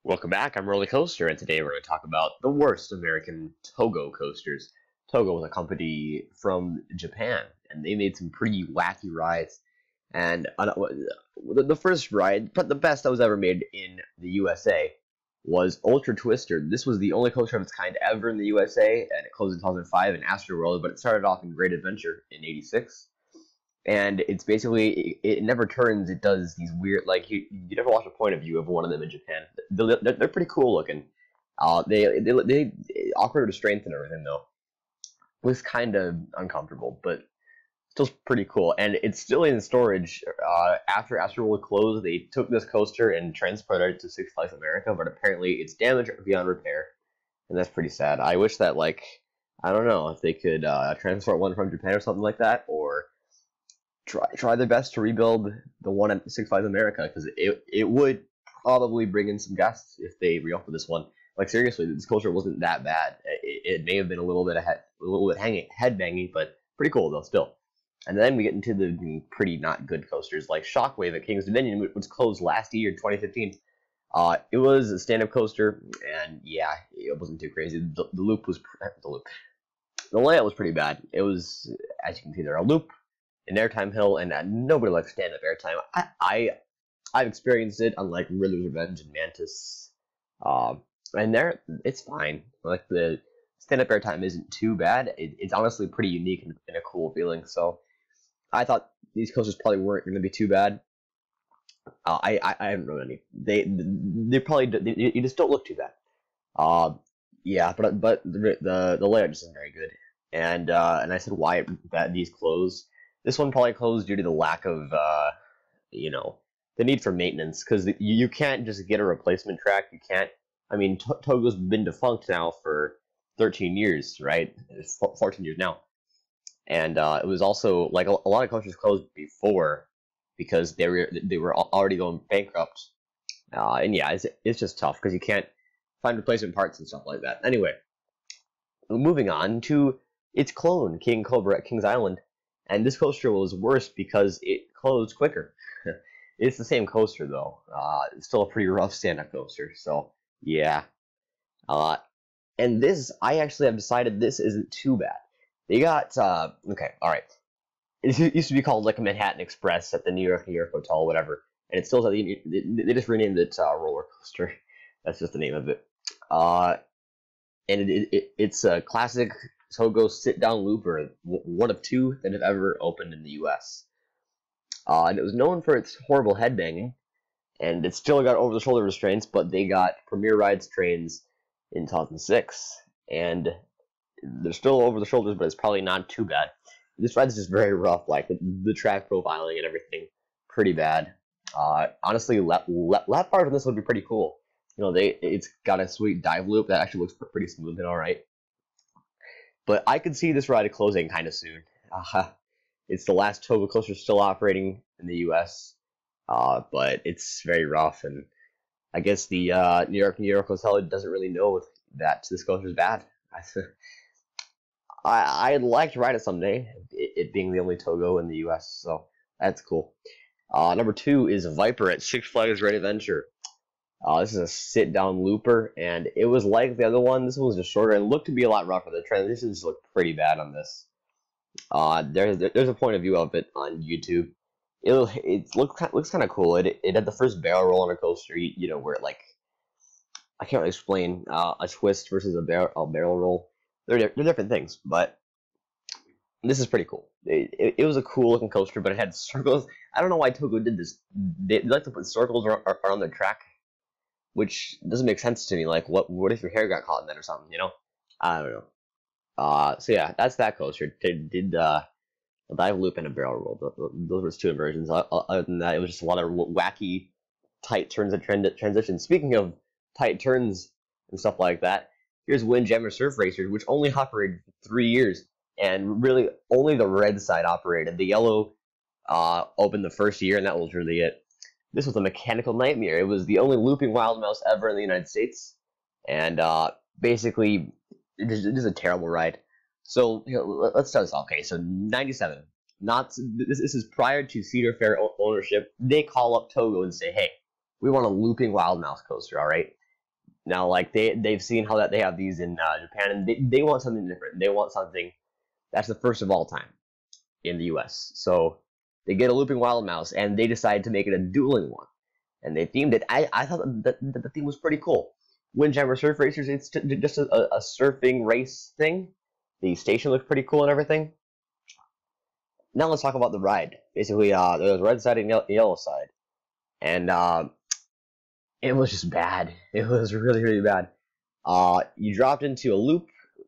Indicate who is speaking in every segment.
Speaker 1: Welcome back, I'm Roller Coaster, and today we're going to talk about the worst American TOGO coasters. TOGO was a company from Japan, and they made some pretty wacky rides. And the first ride, but the best that was ever made in the USA, was Ultra Twister. This was the only coaster of its kind ever in the USA, and it closed in 2005 in Astroworld, but it started off in Great Adventure in '86. And it's basically it never turns. It does these weird, like you never watch a point of view of one of them in Japan. They're pretty cool looking. They awkward restraints and everything though. It was kind of uncomfortable, but still pretty cool. And it's still in storage. After Astroworld closed, they took this coaster and transported it to Six Flags America, but apparently it's damaged beyond repair, and that's pretty sad. I wish that, like, I don't know if they could transport one from Japan or something like that, or try their best to rebuild the one at Six Flags America, because it would probably bring in some guests if they reopen this one. Like, seriously, this coaster wasn't that bad. It may have been a little bit headbanging, but pretty cool though still. And then we get into the pretty not good coasters like Shockwave at King's Dominion, which was closed last year, 2015. It was a stand-up coaster, and yeah, it wasn't too crazy. The loop was the layout was pretty bad. It was, as you can see there, a loop, an airtime hill, and nobody likes stand-up airtime. I've experienced it on like Riddler's Revenge and Mantis, and there it's fine. Like, the stand-up airtime isn't too bad. It's honestly pretty unique and a cool feeling. So I thought these coasters probably weren't going to be too bad. I haven't rode any. They probably you just don't look too bad. Yeah, but the layout just isn't very good. And I said why that these closed. This one probably closed due to the lack of, the need for maintenance, because you can't just get a replacement track. You can't. I mean, Togo's been defunct now for 13 years, right? It's 14 years now. And it was also, like, a lot of coasters closed before because they were already going bankrupt. And yeah, it's just tough because you can't find replacement parts and stuff like that. Anyway, moving on to its clone, King Cobra at Kings Island. And this coaster was worse because it closed quicker. It's the same coaster though. It's still a pretty rough stand-up coaster. So yeah. And this, I actually have decided this isn't too bad. They got okay, all right. It used to be called like a Manhattan Express at the New York Hotel, whatever. And it's still they just renamed it Roller Coaster. That's just the name of it. And it's a classic Togo sit-down looper, one of two that have ever opened in the U.S. And it was known for its horrible headbanging, and it still got over-the-shoulder restraints, but they got Premier Rides trains in 2006, and they're still over the shoulders, but it's probably not too bad. This ride is just very rough, like the track profiling and everything, pretty bad. Honestly, lap bars on this would be pretty cool. You know, it's got a sweet dive loop that actually looks pretty smooth and all right. But I could see this ride closing kind of soon. It's the last Togo coaster still operating in the U.S., but it's very rough, and I guess the New York Hotel doesn't really know that this coaster is bad. I'd like to ride it someday, it being the only Togo in the U.S., so that's cool. Number 2 is Viper at Six Flags Great Adventure. This is a sit-down looper, and it was like the other one. This one was just shorter and looked to be a lot rougher. The transitions look pretty bad on this. There's a point of view of it on YouTube. It looks kind of cool. It had the first barrel roll on a coaster, you know, where it, like, I can't really explain a twist versus a barrel roll. They're different things, but this is pretty cool. It was a cool looking coaster, but it had circles. I don't know why Togo did this. They like to put circles around their track, which doesn't make sense to me. Like, what if your hair got caught in that or something, you know? I don't know. So yeah, that's that coaster. They did a dive loop and a barrel roll. Those were its two inversions. Other than that, it was just a lot of wacky, tight turns and transitions. Speaking of tight turns and stuff like that, here's Windjammer Surf Racers, which only operated for 3 years, and really only the red side operated. The yellow opened the first year, and that was really it. This was a mechanical nightmare. It was the only looping wild mouse ever in the United States, and basically, it is a terrible ride. So, you know, let's start this off. Okay, so 97. This is prior to Cedar Fair ownership. They call up Togo and say, "Hey, we want a looping wild mouse coaster, all right?" Now, like they've seen how that they have these in Japan, and they want something different. They want something that's the first of all time in the U.S. So they get a looping wild mouse, and they decide to make it a dueling one, and they themed it. I thought that the theme was pretty cool. Windjammer Surf Racers, it's just a surfing race thing. The station looked pretty cool and everything. Now let's talk about the ride. Basically, there was red side and yellow side, and it was just bad. It was really, really bad. You dropped into a loop,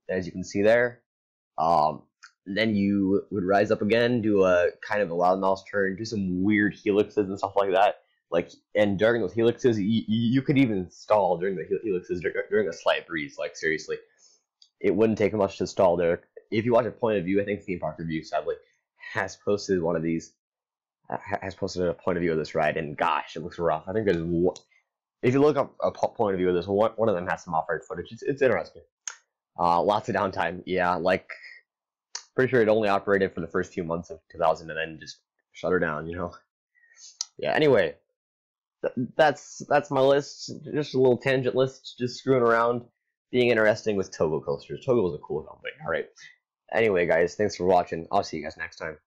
Speaker 1: as you can see there. Then you would rise up again, do a kind of a wild mouse turn, do some weird helixes and stuff like that. And during those helixes, you could even stall during the helixes during a slight breeze. Like, seriously, it wouldn't take much to stall there. If you watch a point of view, I think Theme Park Review, sadly, has posted one of these, has posted a point of view of this ride, and gosh, it looks rough. I think there's one, if you look up a point of view of this, one of them has some off-road footage. It's interesting. Lots of downtime. Yeah, like, pretty sure it only operated for the first few months of 2000 and then just shut her down, you know? Yeah, anyway, that's my list. Just a little tangent list, just screwing around, being interesting with Togo coasters. Togo was a cool company. All right. Anyway, guys, thanks for watching. I'll see you guys next time.